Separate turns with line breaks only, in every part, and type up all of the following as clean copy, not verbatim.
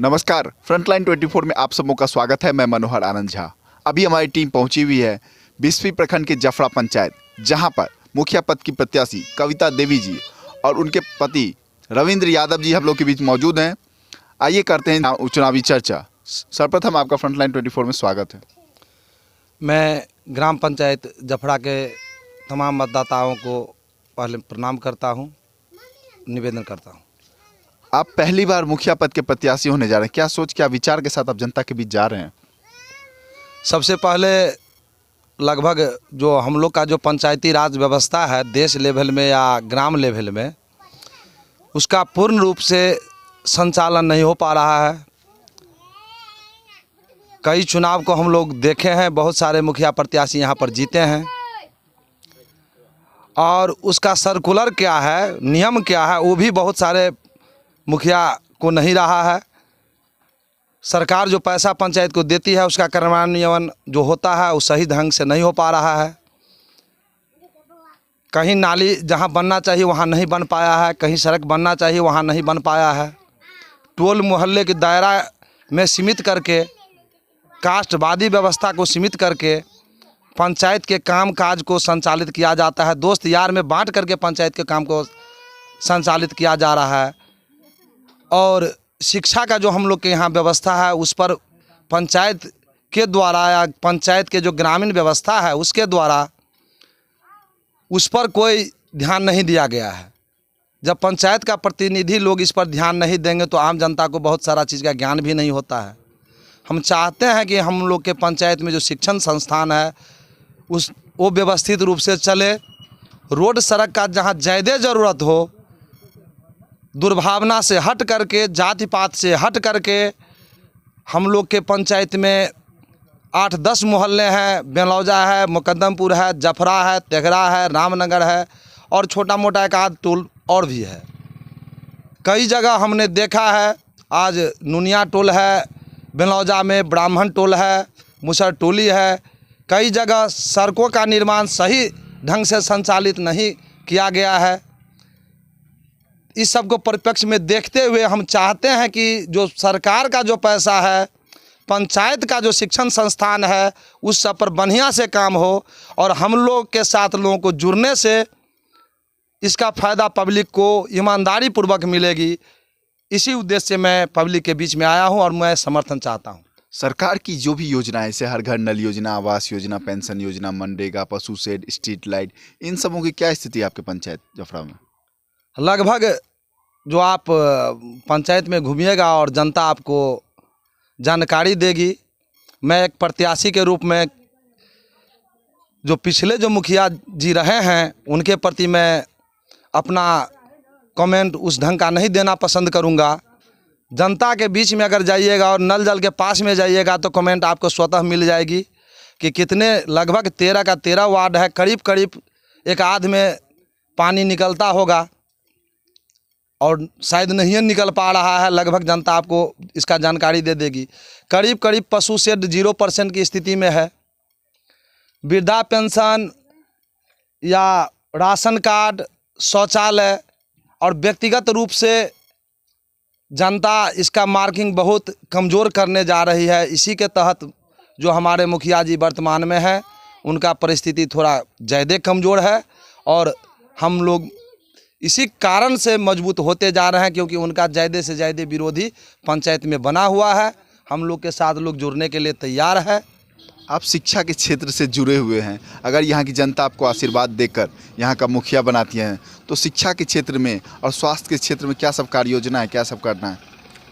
नमस्कार, फ्रंटलाइन 24 में आप सबों का स्वागत है। मैं मनोहर आनंद झा। अभी हमारी टीम पहुंची हुई है बिस्फी प्रखंड के जफरा पंचायत, जहां पर मुखिया पद की प्रत्याशी कविता देवी जी और उनके पति रविंद्र यादव जी हम लोग के बीच मौजूद हैं। आइए करते हैं चुनावी चर्चा। सर्वप्रथम आपका फ्रंटलाइन 24 में स्वागत है।
मैं ग्राम पंचायत जफरा के तमाम मतदाताओं को पहले प्रणाम करता हूं, निवेदन करता हूं।
आप पहली बार मुखिया पद के प्रत्याशी होने जा रहे हैं, क्या सोच क्या विचार के साथ आप जनता के बीच जा रहे हैं?
सबसे पहले लगभग जो हम लोग का जो पंचायती राज व्यवस्था है देश लेवल में या ग्राम लेवल में, उसका पूर्ण रूप से संचालन नहीं हो पा रहा है। कई चुनाव को हम लोग देखे हैं, बहुत सारे मुखिया प्रत्याशी यहाँ पर जीते हैं और उसका सर्कुलर क्या है, नियम क्या है, वो भी बहुत सारे मुखिया को नहीं रहा है। सरकार जो पैसा पंचायत को देती है उसका कार्यान्वयन जो होता है वो सही ढंग से नहीं हो पा रहा है। कहीं नाली जहां बनना चाहिए वहां नहीं बन पाया है, कहीं सड़क बनना चाहिए वहां नहीं बन पाया है। टोल मोहल्ले के दायरा में सीमित करके, कास्टवादी व्यवस्था को सीमित करके पंचायत के काम काज को संचालित किया जाता है। दोस्त यार में बांट करके पंचायत के काम को संचालित किया जा रहा है। और शिक्षा का जो हम लोग के यहाँ व्यवस्था है उस पर पंचायत के द्वारा या पंचायत के जो ग्रामीण व्यवस्था है उसके द्वारा उस पर कोई ध्यान नहीं दिया गया है। जब पंचायत का प्रतिनिधि लोग इस पर ध्यान नहीं देंगे तो आम जनता को बहुत सारा चीज़ का ज्ञान भी नहीं होता है। हम चाहते हैं कि हम लोग के पंचायत में जो शिक्षण संस्थान है वो व्यवस्थित रूप से चले। रोड सड़क का जहाँ ज़्यादा ज़रूरत हो, दुर्भावना से हट करके, जाति पात से हट करके हम लोग के पंचायत में 8-10 मोहल्ले हैं। बेलौजा है, मुकद्दमपुर है, जफरा है, तेघरा है, रामनगर है और छोटा मोटा एक आध टोल और भी है। कई जगह हमने देखा है, आज नुनिया टोल है, बेलौजा में ब्राह्मण टोल है, मुसर टोली है। कई जगह सड़कों का निर्माण सही ढंग से संचालित नहीं किया गया है। इस सब को परिप्रेक्ष्य में देखते हुए हम चाहते हैं कि जो सरकार का जो पैसा है, पंचायत का जो शिक्षण संस्थान है, उस सब पर बढ़िया से काम हो और हम लोग के साथ लोगों को जुड़ने से इसका फ़ायदा पब्लिक को ईमानदारी पूर्वक मिलेगी। इसी उद्देश्य से मैं पब्लिक के बीच में आया हूं और मैं समर्थन चाहता हूं।
सरकार की जो भी योजनाएं, जैसे हर घर नल योजना, आवास योजना, पेंशन योजना, मनरेगा, पशु शेड, स्ट्रीट लाइट, इन सबों की क्या स्थिति है आपके पंचायत जफरा में?
लगभग जो आप पंचायत में घूमिएगा और जनता आपको जानकारी देगी। मैं एक प्रत्याशी के रूप में जो पिछले जो मुखिया जी रहे हैं उनके प्रति मैं अपना कमेंट उस ढंग का नहीं देना पसंद करूंगा। जनता के बीच में अगर जाइएगा और नल जल के पास में जाइएगा तो कमेंट आपको स्वतः मिल जाएगी कि कितने, लगभग 13 का 13 वार्ड है, करीब करीब एक आध में पानी निकलता होगा और शायद नहीं निकल पा रहा है। लगभग जनता आपको इसका जानकारी दे देगी। करीब करीब पशु शेड 0% की स्थिति में है। वृद्धा पेंशन या राशन कार्ड, शौचालय और व्यक्तिगत रूप से जनता इसका मार्किंग बहुत कमज़ोर करने जा रही है। इसी के तहत जो हमारे मुखिया जी वर्तमान में हैं उनका परिस्थिति थोड़ा ज़्यादा कमज़ोर है और हम लोग इसी कारण से मजबूत होते जा रहे हैं क्योंकि उनका ज़्यादा से ज़्यादा विरोधी पंचायत में बना हुआ है। हम लोग के साथ लोग जुड़ने के लिए तैयार है।
आप शिक्षा के क्षेत्र से जुड़े हुए हैं, अगर यहाँ की जनता आपको आशीर्वाद देकर यहाँ का मुखिया बनाती है तो शिक्षा के क्षेत्र में और स्वास्थ्य के क्षेत्र में क्या सब कार्य योजना है, क्या सब करना है?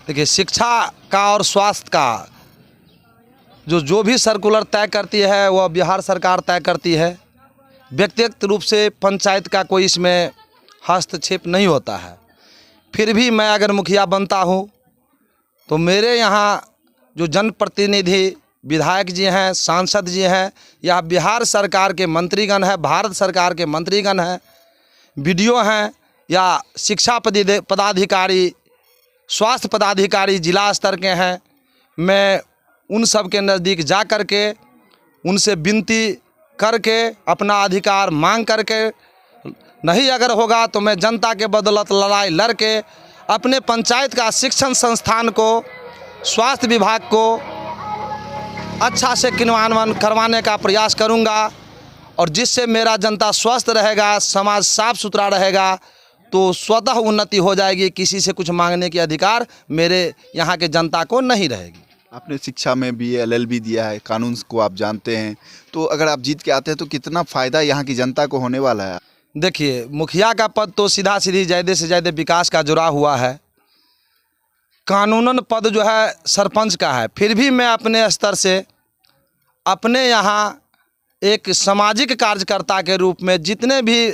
देखिए, शिक्षा का और स्वास्थ्य का जो भी सर्कुलर तय करती है वह बिहार सरकार तय करती है। व्यक्तिगत रूप से पंचायत का कोई इसमें हस्तक्षेप नहीं होता है। फिर भी मैं अगर मुखिया बनता हूँ तो मेरे यहाँ जो जनप्रतिनिधि विधायक जी हैं, सांसद जी हैं या बिहार सरकार के मंत्रीगण हैं, भारत सरकार के मंत्रीगण हैं, बीडीओ हैं या शिक्षा पदाधिकारी, स्वास्थ्य पदाधिकारी जिला स्तर के हैं, मैं उन सब के नज़दीक जा कर के उनसे विनती करके अपना अधिकार मांग करके, नहीं अगर होगा तो मैं जनता के बदौलत लड़ाई लड़ के अपने पंचायत का शिक्षण संस्थान को स्वास्थ्य विभाग को अच्छा से क्रियान्वयन करवाने का प्रयास करूंगा, और जिससे मेरा जनता स्वस्थ रहेगा, समाज साफ सुथरा रहेगा, तो स्वतः उन्नति हो जाएगी। किसी से कुछ मांगने की अधिकार मेरे यहाँ के जनता को नहीं रहेगी।
आपने शिक्षा में भी LLB दिया है, कानून को आप जानते हैं, तो अगर आप जीत के आते हैं तो कितना फ़ायदा यहाँ की जनता को होने वाला है?
देखिए, मुखिया का पद तो सीधा सीधी ज़्यादा से ज़्यादा विकास का जुड़ा हुआ है। कानूनन पद जो है सरपंच का है, फिर भी मैं अपने स्तर से अपने यहाँ एक सामाजिक कार्यकर्ता के रूप में जितने भी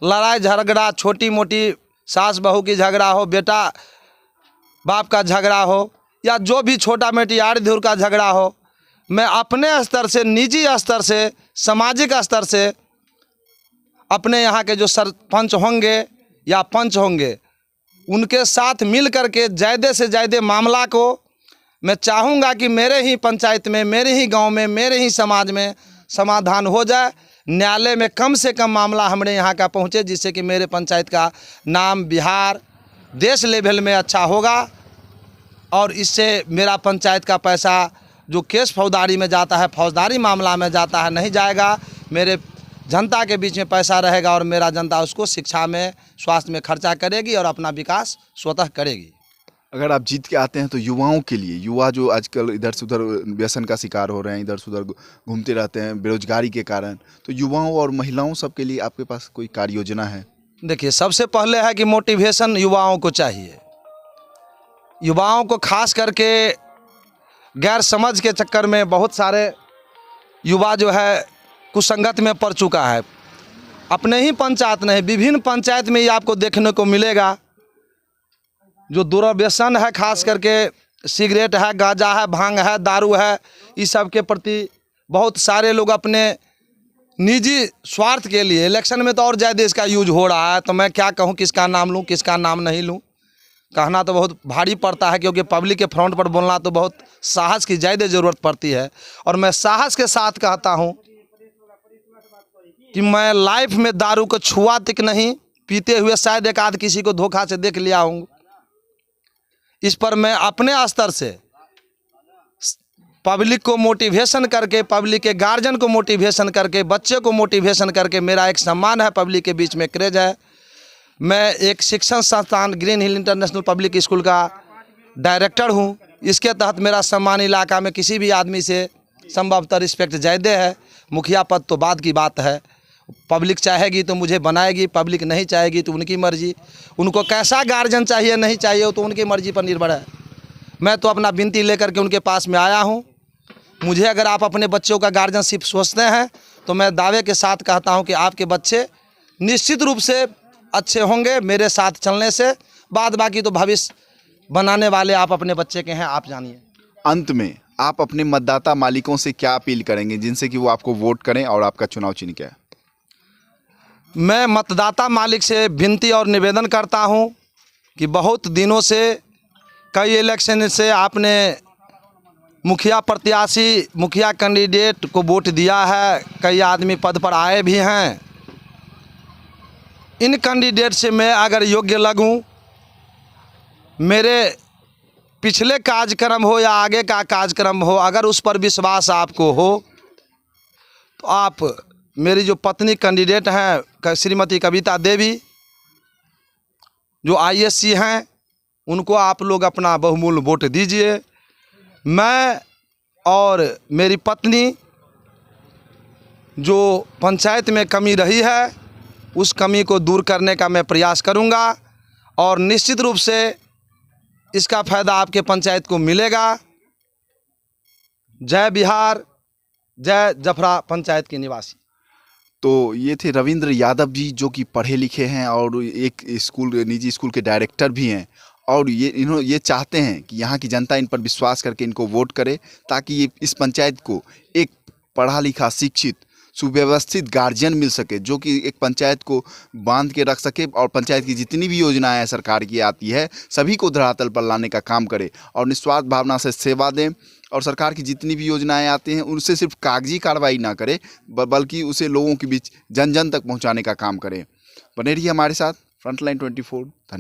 लड़ाई झगड़ा, छोटी मोटी सास बहू की झगड़ा हो, बेटा बाप का झगड़ा हो, या जो भी छोटा मोटी आड़ धूर का झगड़ा हो, मैं अपने स्तर से, निजी स्तर से, सामाजिक स्तर से अपने यहाँ के जो सरपंच होंगे या पंच होंगे उनके साथ मिल करके ज़्यादा से ज़्यादा मामला को मैं चाहूँगा कि मेरे ही पंचायत में, मेरे ही गांव में, मेरे ही समाज में समाधान हो जाए। न्यायालय में कम से कम मामला हमारे यहाँ का पहुँचे, जिससे कि मेरे पंचायत का नाम बिहार देश लेवल में अच्छा होगा, और इससे मेरा पंचायत का पैसा जो केस फौजदारी में जाता है, फौजदारी मामला में जाता है, नहीं जाएगा। मेरे जनता के बीच में पैसा रहेगा और मेरा जनता उसको शिक्षा में, स्वास्थ्य में खर्चा करेगी और अपना विकास स्वतः करेगी।
अगर आप जीत के आते हैं तो युवाओं के लिए, युवा जो आजकल इधर से उधर व्यसन का शिकार हो रहे हैं, इधर से उधर घूमते रहते हैं बेरोजगारी के कारण, तो युवाओं और महिलाओं सब के लिए आपके पास कोई कार्य योजना है?
देखिए, सबसे पहले है कि मोटिवेशन युवाओं को चाहिए। युवाओं को खास करके गैर समझ के चक्कर में बहुत सारे युवा जो है कुसंगत में पड़ चुका है। अपने ही पंचायत नहीं, विभिन्न पंचायत में ये आपको देखने को मिलेगा। जो दुर्व्यसन है, खास करके सिगरेट है, गांजा है, भांग है, दारू है, इस सब के प्रति बहुत सारे लोग अपने निजी स्वार्थ के लिए, इलेक्शन में तो और ज़्यादा इसका यूज हो रहा है, तो मैं क्या कहूँ, किसका नाम लूँ, किसका नाम नहीं लूँ, कहना तो बहुत भारी पड़ता है, क्योंकि पब्लिक के फ्रंट पर बोलना तो बहुत साहस की ज़्यादा ज़रूरत पड़ती है। और मैं साहस के साथ कहता हूँ कि मैं लाइफ में दारू को छुआ तक नहीं, पीते हुए शायद एक आध किसी को धोखा से देख लिया हूँ। इस पर मैं अपने स्तर से पब्लिक को मोटिवेशन करके, पब्लिक के गार्जियन को मोटिवेशन करके, बच्चे को मोटिवेशन करके, मेरा एक सम्मान है, पब्लिक के बीच में क्रेज है। मैं एक शिक्षण संस्थान Green Hill international public school का डायरेक्टर हूँ। इसके तहत मेरा सम्मान इलाका में किसी भी आदमी से संभवतः रिस्पेक्ट ज़्यादा है। मुखिया पद तो बाद की बात है, पब्लिक चाहेगी तो मुझे बनाएगी, पब्लिक नहीं चाहेगी तो उनकी मर्जी। उनको कैसा गार्जियन चाहिए, नहीं चाहिए, वो तो उनकी मर्जी पर निर्भर है। मैं तो अपना विनती लेकर के उनके पास में आया हूँ। मुझे अगर आप अपने बच्चों का गार्जियनशिप सोचते हैं तो मैं दावे के साथ कहता हूँ कि आपके बच्चे निश्चित रूप से अच्छे होंगे मेरे साथ चलने से। बाद बाकी तो भविष्य बनाने वाले आप अपने बच्चे के हैं, आप जानिए।
अंत में आप अपने मतदाता मालिकों से क्या अपील करेंगे जिनसे कि वो आपको वोट करें और आपका चुनाव चिन्ह क्या है?
मैं मतदाता मालिक से विनती और निवेदन करता हूं कि बहुत दिनों से, कई इलेक्शन से आपने मुखिया प्रत्याशी, मुखिया कैंडिडेट को वोट दिया है, कई आदमी पद पर आए भी हैं। इन कैंडिडेट से मैं अगर योग्य लगूं, मेरे पिछले कार्यक्रम हो या आगे का कार्यक्रम हो, अगर उस पर विश्वास आपको हो तो आप मेरी जो पत्नी कैंडिडेट हैं श्रीमती कविता देवी, जो ISC हैं, उनको आप लोग अपना बहुमूल्य वोट दीजिए। मैं और मेरी पत्नी जो पंचायत में कमी रही है उस कमी को दूर करने का मैं प्रयास करूंगा, और निश्चित रूप से इसका फ़ायदा आपके पंचायत को मिलेगा। जय बिहार, जय जफरा पंचायत के निवासी।
तो ये थे रविंद्र यादव जी, जो कि पढ़े लिखे हैं और एक स्कूल, निजी स्कूल के डायरेक्टर भी हैं, और ये चाहते हैं कि यहाँ की जनता इन पर विश्वास करके इनको वोट करे, ताकि ये इस पंचायत को एक पढ़ा लिखा, शिक्षित, सुव्यवस्थित गार्जियन मिल सके, जो कि एक पंचायत को बांध के रख सके और पंचायत की जितनी भी योजनाएं सरकार की आती है सभी को धरातल पर लाने का काम करे और निस्वार्थ भावना से सेवा दें। और सरकार की जितनी भी योजनाएं आती हैं उनसे सिर्फ कागजी कार्रवाई ना करे, बल्कि उसे लोगों के बीच जन जन तक पहुंचाने का काम करे। बने रहिए हमारे साथ फ्रंटलाइन 24। धन्यवाद।